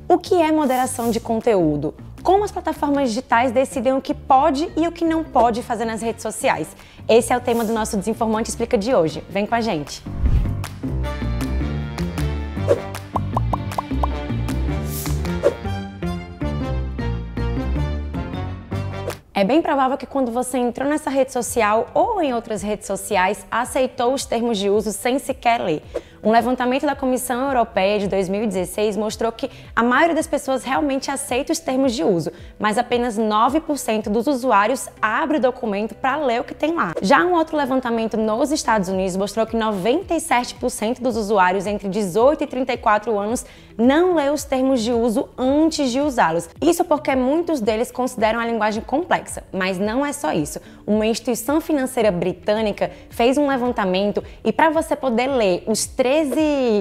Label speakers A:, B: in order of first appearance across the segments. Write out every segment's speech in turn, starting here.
A: O que é moderação de conteúdo? Como as plataformas digitais decidem o que pode e o que não pode fazer nas redes sociais? Esse é o tema do nosso Desinformante Explica de hoje. Vem com a gente! É bem provável que quando você entrou nessa rede social ou em outras redes sociais, aceitou os termos de uso sem sequer ler. Um levantamento da Comissão Europeia de 2016 mostrou que a maioria das pessoas realmente aceita os termos de uso, mas apenas 9% dos usuários abre o documento para ler o que tem lá. Já um outro levantamento nos Estados Unidos mostrou que 97% dos usuários entre 18 e 34 anos não lê os termos de uso antes de usá-los. Isso porque muitos deles consideram a linguagem complexa, mas não é só isso. Uma instituição financeira britânica fez um levantamento e para você poder ler os 13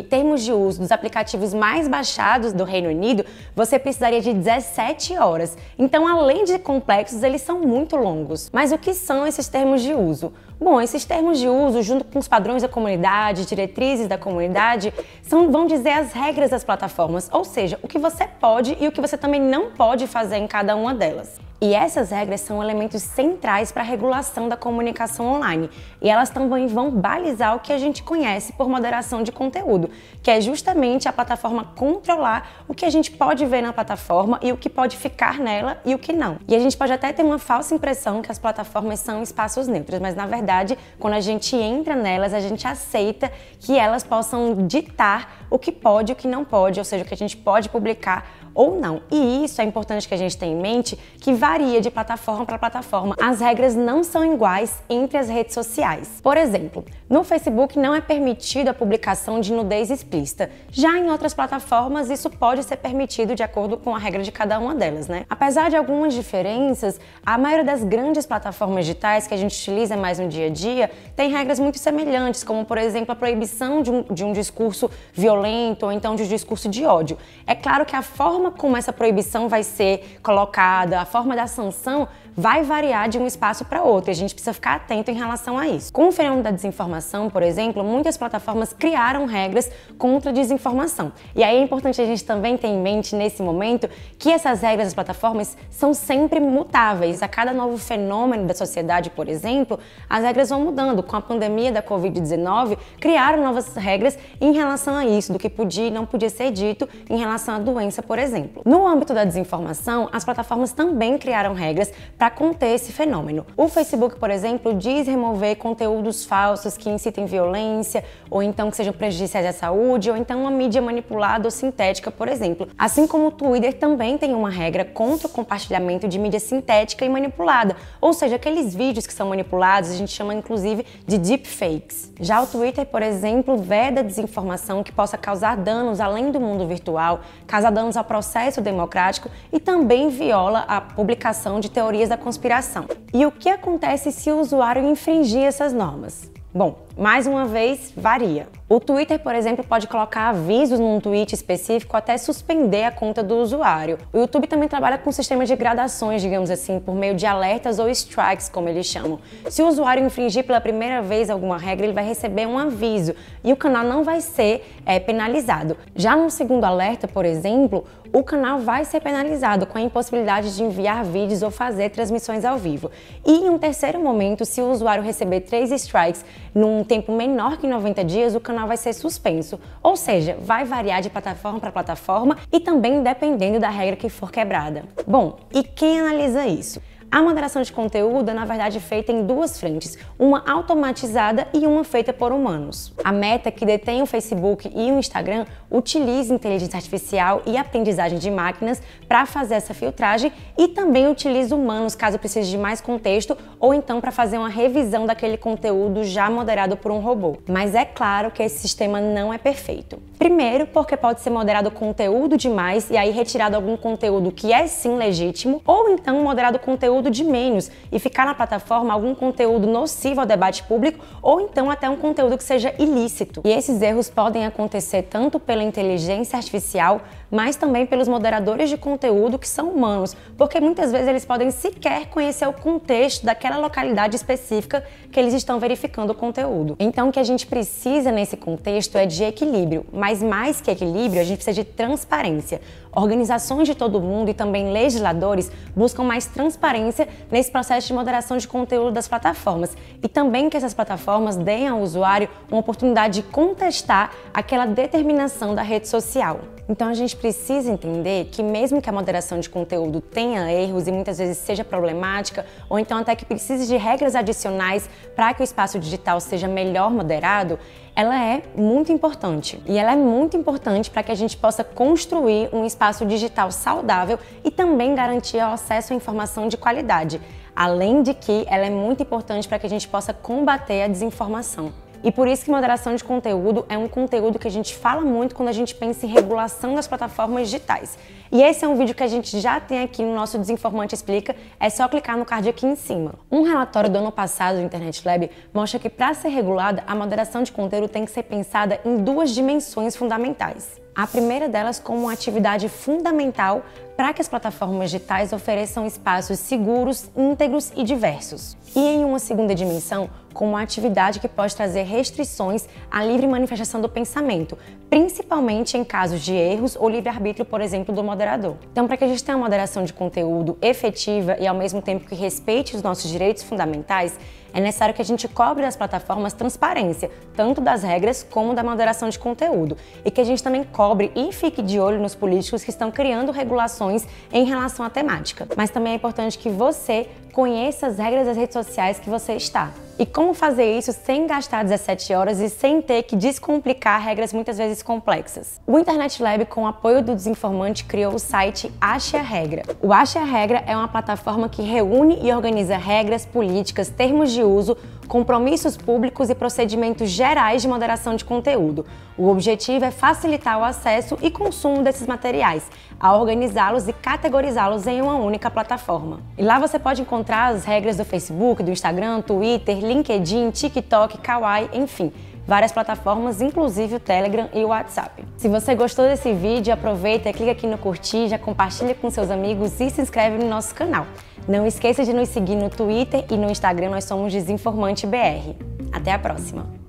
A: termos de uso dos aplicativos mais baixados do Reino Unido, você precisaria de 17 horas. Então, além de complexos, eles são muito longos. Mas o que são esses termos de uso? Bom, esses termos de uso, junto com os padrões da comunidade, diretrizes da comunidade, vão dizer as regras das plataformas, ou seja, o que você pode e o que você também não pode fazer em cada uma delas. E essas regras são elementos centrais para a regulação da comunicação online. E elas também vão balizar o que a gente conhece por moderação de conteúdo, que é justamente a plataforma controlar o que a gente pode ver na plataforma e o que pode ficar nela e o que não. E a gente pode até ter uma falsa impressão que as plataformas são espaços neutros, mas na verdade, quando a gente entra nelas, a gente aceita que elas possam ditar o que pode e o que não pode, ou seja, o que a gente pode publicar ou não. E isso é importante que a gente tenha em mente, que varia de plataforma para plataforma. As regras não são iguais entre as redes sociais. Por exemplo, no Facebook não é permitida a publicação de nudez explícita. Já em outras plataformas, isso pode ser permitido de acordo com a regra de cada uma delas, né? Apesar de algumas diferenças, a maioria das grandes plataformas digitais que a gente utiliza mais no dia a dia tem regras muito semelhantes, como, por exemplo, a proibição de um discurso violento ou então de um discurso de ódio. É claro que a forma como essa proibição vai ser colocada, a forma da sanção vai variar de um espaço para outro, e a gente precisa ficar atento em relação a isso. Com o fenômeno da desinformação, por exemplo, muitas plataformas criaram regras contra a desinformação. E aí é importante a gente também ter em mente nesse momento que essas regras das plataformas são sempre mutáveis. A cada novo fenômeno da sociedade, por exemplo, as regras vão mudando. Com a pandemia da Covid-19, criaram novas regras em relação a isso, do que podia e não podia ser dito em relação à doença, por exemplo. No âmbito da desinformação, as plataformas também criaram regras para conter esse fenômeno. O Facebook, por exemplo, diz remover conteúdos falsos que incitem violência, ou então que sejam prejudiciais à saúde, ou então uma mídia manipulada ou sintética, por exemplo. Assim como o Twitter também tem uma regra contra o compartilhamento de mídia sintética e manipulada, ou seja, aqueles vídeos que são manipulados, a gente chama inclusive de deepfakes. Já o Twitter, por exemplo, veda desinformação que possa causar danos além do mundo virtual, causar danos ao processo democrático e também viola a publicação de teorias da conspiração. E o que acontece se o usuário infringir essas normas? Bom, mais uma vez, varia. O Twitter, por exemplo, pode colocar avisos num tweet específico até suspender a conta do usuário. O YouTube também trabalha com um sistema de gradações, digamos assim, por meio de alertas ou strikes, como eles chamam. Se o usuário infringir pela primeira vez alguma regra, ele vai receber um aviso e o canal não vai ser penalizado. Já no segundo alerta, por exemplo, o canal vai ser penalizado com a impossibilidade de enviar vídeos ou fazer transmissões ao vivo. E em um terceiro momento, se o usuário receber 3 strikes num tempo menor que 90 dias, o canal vai ser suspenso. Ou seja, vai variar de plataforma para plataforma e também dependendo da regra que for quebrada. Bom, e quem analisa isso? A moderação de conteúdo é, na verdade, feita em duas frentes, uma automatizada e uma feita por humanos. A Meta, que detém o Facebook e o Instagram, utiliza inteligência artificial e aprendizagem de máquinas para fazer essa filtragem e também utiliza humanos caso precise de mais contexto ou então para fazer uma revisão daquele conteúdo já moderado por um robô. Mas é claro que esse sistema não é perfeito. Primeiro, porque pode ser moderado conteúdo demais e aí retirado algum conteúdo que é sim legítimo, ou então moderado conteúdo de menos e ficar na plataforma algum conteúdo nocivo ao debate público ou então até um conteúdo que seja ilícito. E esses erros podem acontecer tanto pela inteligência artificial, mas também pelos moderadores de conteúdo que são humanos, porque muitas vezes eles podem sequer conhecer o contexto daquela localidade específica que eles estão verificando o conteúdo. Então o que a gente precisa nesse contexto é de equilíbrio, mas mais que equilíbrio, a gente precisa de transparência. Organizações de todo mundo e também legisladores buscam mais transparência nesse processo de moderação de conteúdo das plataformas e também que essas plataformas deem ao usuário uma oportunidade de contestar aquela determinação da rede social. Então a gente precisa entender que mesmo que a moderação de conteúdo tenha erros e muitas vezes seja problemática, ou então até que precise de regras adicionais para que o espaço digital seja melhor moderado, ela é muito importante. E ela é muito importante para que a gente possa construir um espaço digital saudável e também garantir o acesso à informação de qualidade. Além de que ela é muito importante para que a gente possa combater a desinformação. E por isso que moderação de conteúdo é um conteúdo que a gente fala muito quando a gente pensa em regulação das plataformas digitais. E esse é um vídeo que a gente já tem aqui no nosso Desinformante Explica, é só clicar no card aqui em cima. Um relatório do ano passado do Internet Lab mostra que para ser regulada, a moderação de conteúdo tem que ser pensada em duas dimensões fundamentais. A primeira delas como uma atividade fundamental para que as plataformas digitais ofereçam espaços seguros, íntegros e diversos. E em uma segunda dimensão, como uma atividade que pode trazer restrições à livre manifestação do pensamento, principalmente em casos de erros ou livre-arbítrio, por exemplo, do moderador. Então, para que a gente tenha uma moderação de conteúdo efetiva e ao mesmo tempo que respeite os nossos direitos fundamentais, é necessário que a gente cobre das plataformas transparência, tanto das regras como da moderação de conteúdo, e que a gente também cobre e fique de olho nos políticos que estão criando regulações em relação à temática. Mas também é importante que você conheça as regras das redes sociais que você está. E como fazer isso sem gastar 17 horas e sem ter que descomplicar regras muitas vezes complexas? O Internet Lab, com o apoio do Desinformante, criou o site Ache a Regra. O Ache a Regra é uma plataforma que reúne e organiza regras, políticas, termos de uso, compromissos públicos e procedimentos gerais de moderação de conteúdo. O objetivo é facilitar o acesso e consumo desses materiais, ao organizá-los e categorizá-los em uma única plataforma. E lá você pode encontrar as regras do Facebook, do Instagram, Twitter, LinkedIn, TikTok, Kawaii, enfim, várias plataformas, inclusive o Telegram e o WhatsApp. Se você gostou desse vídeo, aproveita, clica aqui no curtir, já compartilha com seus amigos e se inscreve no nosso canal. Não esqueça de nos seguir no Twitter e no Instagram, nós somos Desinformante BR. Até a próxima!